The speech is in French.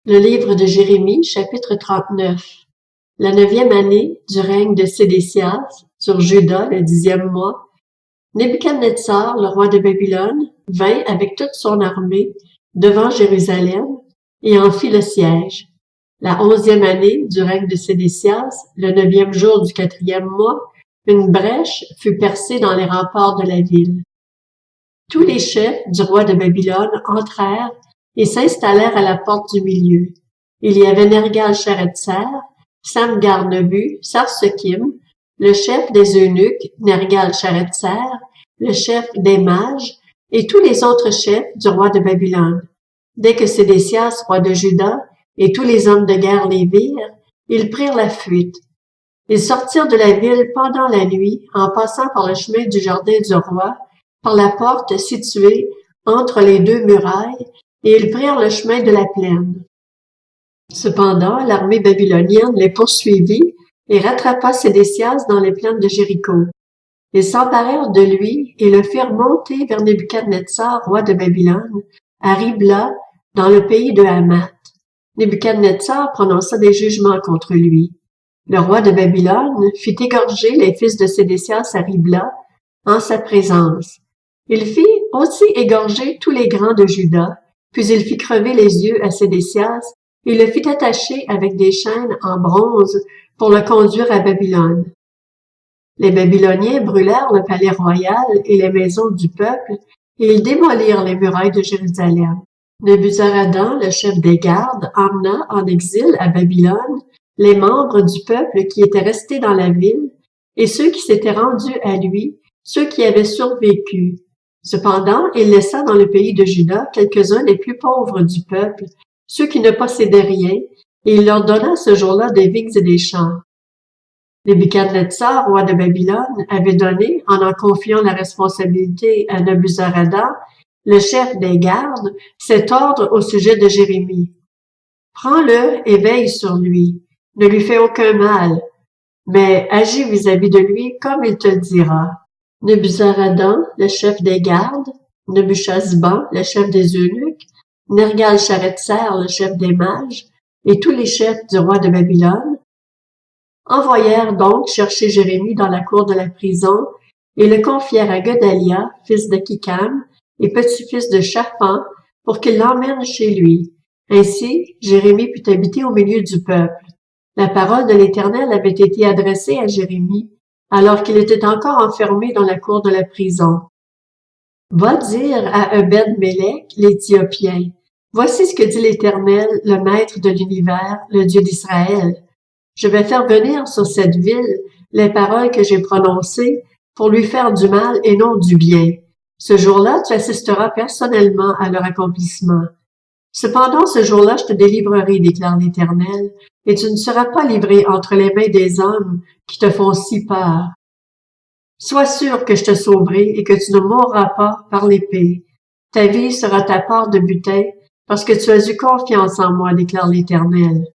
Le livre de Jérémie, chapitre 39. La 9e année du règne de Sédécias, sur Juda, le 10e mois, Nebuchadnezzar, le roi de Babylone, vint avec toute son armée devant Jérusalem et en fit le siège. La 11e année du règne de Sédécias, le 9e jour du 4e mois, une brèche fut percée dans les remparts de la ville. Tous les chefs du roi de Babylone entrèrent et s'installèrent à la porte du milieu. Il y avait Nergal-Sharetzer, Samgar-Nebu, Sarsekim, le chef des eunuques, Nergal-Sharetzer, le chef des mages, et tous les autres chefs du roi de Babylone. Dès que Sédécias, roi de Juda, et tous les hommes de guerre les virent, ils prirent la fuite. Ils sortirent de la ville pendant la nuit, en passant par le chemin du jardin du roi, par la porte située entre les deux murailles, et ils prirent le chemin de la plaine. Cependant, l'armée babylonienne les poursuivit et rattrapa Sédécias dans les plaines de Jéricho. Ils s'emparèrent de lui et le firent monter vers Nebuchadnezzar, roi de Babylone, à Ribla, dans le pays de Hamath. Nebuchadnezzar prononça des jugements contre lui. Le roi de Babylone fit égorger les fils de Sédécias à Ribla, en sa présence. Il fit aussi égorger tous les grands de Juda, puis il fit crever les yeux à Sédécias et le fit attacher avec des chaînes en bronze pour le conduire à Babylone. Les Babyloniens brûlèrent le palais royal et les maisons du peuple, et ils démolirent les murailles de Jérusalem. Nebuzaradan, le chef des gardes, emmena en exil à Babylone les membres du peuple qui étaient restés dans la ville, et ceux qui s'étaient rendus à lui, ceux qui avaient survécu. Cependant, il laissa dans le pays de Juda quelques-uns des plus pauvres du peuple, ceux qui ne possédaient rien, et il leur donna ce jour-là des vignes et des champs. Nebuchadnezzar, roi de Babylone, avait donné, en confiant la responsabilité à Nebuzaradan, le chef des gardes, cet ordre au sujet de Jérémie. Prends-le et veille sur lui. Ne lui fais aucun mal, mais agis vis-à-vis de lui comme il te le dira. Nebuzaradan, le chef des gardes, Nebuchadnezzar, le chef des eunuques, Nergal-Sharetzer, le chef des mages, et tous les chefs du roi de Babylone, envoyèrent donc chercher Jérémie dans la cour de la prison et le confièrent à Gedalia, fils d'Akikam et petit-fils de Shaphan, pour qu'il l'emmène chez lui. Ainsi, Jérémie put habiter au milieu du peuple. La parole de l'Éternel avait été adressée à Jérémie, alors qu'il était encore enfermé dans la cour de la prison. Va dire à Ebed-Mélec, l'Éthiopien, voici ce que dit l'Éternel, le Maître de l'univers, le Dieu d'Israël. Je vais faire venir sur cette ville les paroles que j'ai prononcées pour lui faire du mal et non du bien. Ce jour-là, tu assisteras personnellement à leur accomplissement. Cependant, ce jour-là, je te délivrerai, déclare l'Éternel, et tu ne seras pas livré entre les mains des hommes qui te font si peur. Sois sûr que je te sauverai et que tu ne mourras pas par l'épée. Ta vie sera ta part de butin, parce que tu as eu confiance en moi, déclare l'Éternel.